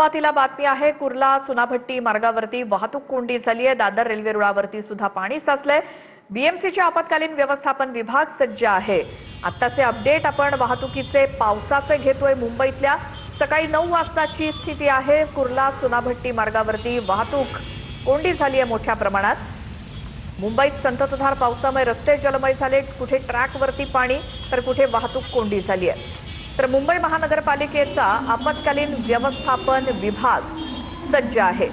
सुरुवातीला बातमी आहे कुर्ला चुनाभट्टी मार्गावरती वाहतूक कोंडी झाली आहे। दादर रेल्वे रुळावरती सुद्धा पाणी साचलंय। बीएमसीचे आपत्कालीन व्यवस्थापन विभाग सज्ज आहे। आत्ताचे अपडेट आपण वाहतुकीचे पावसाचे घेतोय। मुंबईतल्या सकाळी 9 वाजताची स्थिती आहे। कुर्ला चुनाभट्टी मार्गावरती वाहतूक कोंडी झाली आहे मोठ्या प्रमाणात। मुंबईत संततधार पावसामुळे रस्ते जलमय झाले, कुठे ट्रॅकवरती पाणी तर कुठे वाहतूक कोंडी झाली आहे। तर मुंबई महानगरपालिकेचा आपत्कालीन व्यवस्थापन विभाग सज्ज आहे।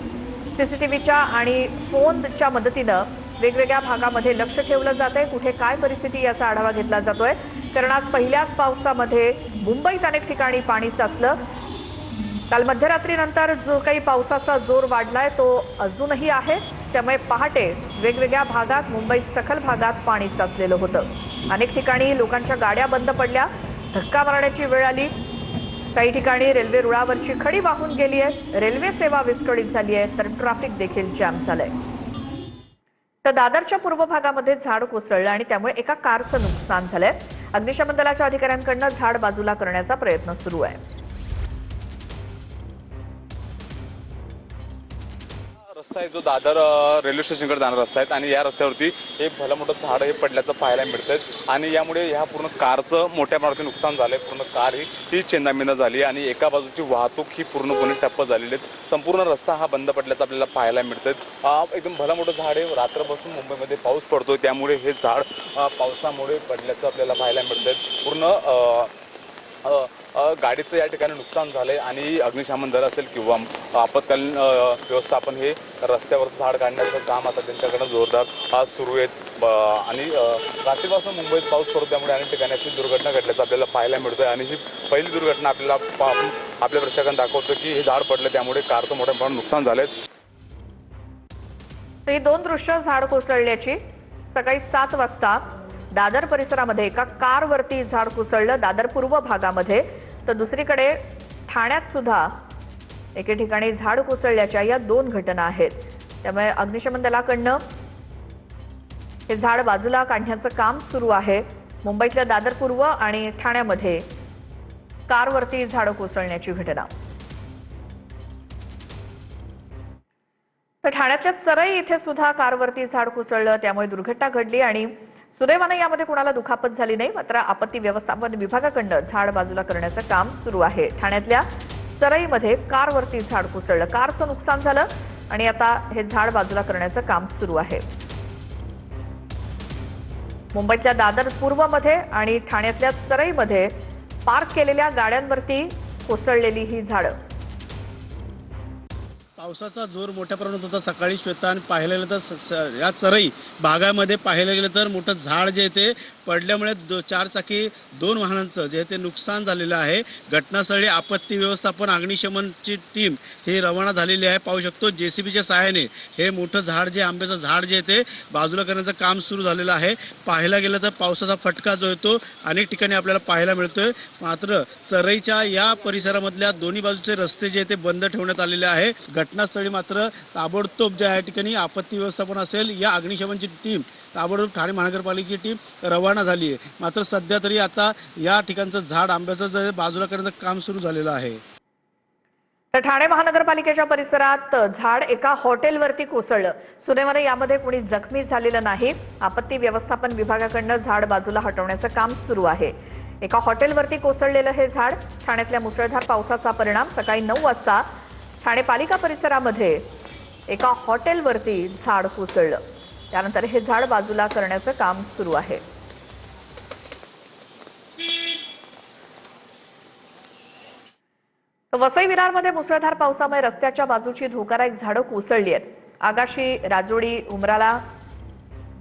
सीसीटीव्हीच्या आणि फोनच्या मदतीने वेगवेगळ्या भागामध्ये लक्ष ठेवलं जातंय, कुठे काय परिस्थिती याचा आढावा घेतला जातोय। कारण आज पहिल्याच पावसामध्ये मुंबईत अनेक ठिकाणी पाणी साचलं। काल मध्यरात्रीनंतर जो काही पावसाचा जोर वाढलाय तो अजूनही आहे, त्यामुळे पहाटे वेगवेगळ्या भागात मुंबईत सखल भागात पाणी साचलेलं होतं। अनेक ठिकाणी लोकांच्या गाड्या बंद पडल्या, धक्का मारण्याची वेळ आली। काही ठिकाणी रेल्वे रुळावरची खडी वाहून गेली आहे, रेल्वे सेवा विस्कळीत झाली आहे, तर ट्रॅफिक देखील जाम झालंय। तर दादरच्या पूर्व भागामध्ये झाड कोसळलं आणि त्यामुळे एका कारचं नुकसान झालंय। अग्निशमन दलाच्या अधिकाऱ्यांकडून झाड बाजूला करण्याचा प्रयत्न सुरू आहे। रस्ता आहे जो दादर रेल्वे स्टेशनकडे जाणारा रस्ता आहे आणि या रस्त्यावरती एक भलं मोठं झाड हे पडल्याचं पाहायला मिळतंय आणि यामुळे ह्या पूर्ण कारचं मोठ्या प्रमाणात नुकसान झालंय। पूर्ण कार ही चेंदामेंदा झाली आणि एका बाजूची वाहतूक ही पूर्णपणे ठप्प झालेली आहे। संपूर्ण रस्ता हा बंद पडल्याचं आपल्याला पाहायला मिळतंय। एकदम भलं मोठं झाड आहे, रात्रपासून मुंबईमध्ये पाऊस पडतोय त्यामुळे हे झाड पावसामुळे पडल्याचं आपल्याला पाहायला मिळतंय। पूर्ण गाडीचं या ठिकाणी नुकसान झालंय आणि अग्निशमन दल असेल किंवा आपत्कालीन व्यवस्थापन हे रस्त्यावरचं झाड काढण्याचं काम आता त्यांच्याकडनं जोरदार सुरू आहेत। आणि रात्रीपासून मुंबईत पाऊस पडतो त्यामुळे अनेक ठिकाणी अशी दुर्घटना घडल्याचं आपल्याला पाहायला मिळतोय आणि ही पहिली दुर्घटना आपल्याला आपल्या प्रेक्षकांना दाखवतो की हे झाड पडलं त्यामुळे कारचं मोठ्या प्रमाणात नुकसान झालंय। ही दोन दृश्य झाड कोसळल्याची सकाळी 7 वाजता दादर परिसरामध्ये एका कारवरती झाड कोसळलं दादर पूर्व भागामध्ये, तर दुसरीकडे ठाण्यात सुद्धा एके ठिकाणी झाड कोसळल्याच्या या 2 घटना आहेत। त्यामुळे अग्निशमन दलाकडनं हे झाड बाजूला काढण्याचं काम सुरू आहे। मुंबईतल्या दादर पूर्व आणि ठाण्यामध्ये कारवरती झाड कोसळण्याची घटना। तर ठाण्यातल्या चरई इथे सुद्धा कारवरती झाड कोसळलं, त्यामुळे दुर्घटना घडली आणि सुदैवाने यामध्ये कुणाला दुखापत झाली नाही। मात्र आपत्ती व्यवस्थापन विभागाकडून झाड बाजूला करण्याचं काम सुरू आहे। ठाण्यातल्या चरईमध्ये कारवरती झाड कोसळलं, कारचं नुकसान झालं आणि आता हे झाड बाजूला करण्याचं काम सुरू आहे। मुंबईतल्या दादर पूर्वमध्ये आणि ठाण्यातल्या चरईमध्ये पार्क केलेल्या गाड्यांवरती कोसळलेली ही झाडं। पावसाचा जोर मोठ्या प्रमाणात होता सकाळी श्वेता आणि पाहायला गेलं तर या चरई भागामध्ये पाहायला गेलं तर मोठं झाड जे ते पडल्यामुळे 4 चाकी 2 वाहनांचं जे ते नुकसान झालेलं आहे। घटनास्थळी आपत्ती व्यवस्थापन अग्निशमनची टीम ही रवाना झालेली आहे। पाहू शकतो जेसीबीच्या सहाय्याने हे मोठं झाड जे आंब्याचं झाड जे ते बाजूला करण्याचं काम सुरू झालेलं आहे। पाहायला गेलं तर पावसाचा फटका जो येतो अनेक ठिकाणी आपल्याला पाहायला मिळतोय। मात्र चरईच्या या परिसरामधल्या दोन्ही बाजूचे रस्ते जे ते बंद ठेवण्यात आलेले आहे। घटनास्थळी मात्र ताबडतोब ज्या या ठिकाणी आपत्ती व्यवस्थापन असेल या अग्निशमनची टीम ताबडतोब ठाणे महानगरपालिकेची टीम रवाना झाली आहे। मात्र सध्या तरी आता या ठिकाणचं झाड आंब्याचं जे बाजूला करण्याचं काम सुरू झालेलं आहे। तर ठाणे महानगरपालिकेच्या परिसरात झाड एका हॉटेलवरती कोसळलं। सुदैवाने यामध्ये कोणी जखमी झालेलं नाही। आपत्ती व्यवस्थापन विभागाकडून झाड बाजूला हटवण्याचं काम सुरू आहे। एका हॉटेलवरती कोसळलेलं हे झाड। ठाण्यातल्या मुसळधार पावसाचा परिणाम सकाळी 9 वाजता ठाणे पालिका परिसरामध्ये एका हॉटेलवरती झाड कोसळलं, त्यानंतर हे झाड बाजूला करण्याचं काम सुरू आहे। वसई विरारमध्ये मुसळधार पावसामुळे रस्त्याच्या बाजूची धोकादायक झाडं कोसळली आहेत। आगाशी, राजोडी, उमराला,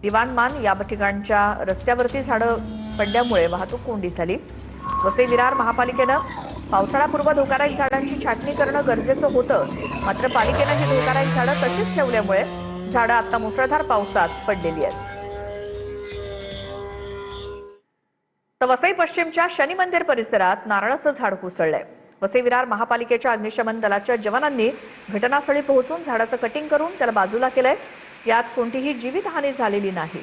दिवाणमान या ठिकाणच्या रस्त्यावरती झाडं पडल्यामुळे वाहतूक कोंडी झाली। वसई विरार महापालिकेनं पावसाळ्यापूर्व धोकादायक झाडांची छाटणी करणं गरजेचं होतं, मात्र पालिकेनं ही धोकादायक झाडं तशीच ठेवल्यामुळे झाडं आता मुसळधार पावसात पडलेली आहेत। तर वसई पश्चिमच्या शनी मंदिर परिसरात नारळाचं झाड कोसळलंय। वसई विरार महापालिकेच्या अग्निशमन दलाच्या जवानांनी घटनास्थळी पोहोचून झाडाचं कटिंग करून त्याला बाजूला केलंय। यात कोणतीही जीवितहानी झालेली नाही।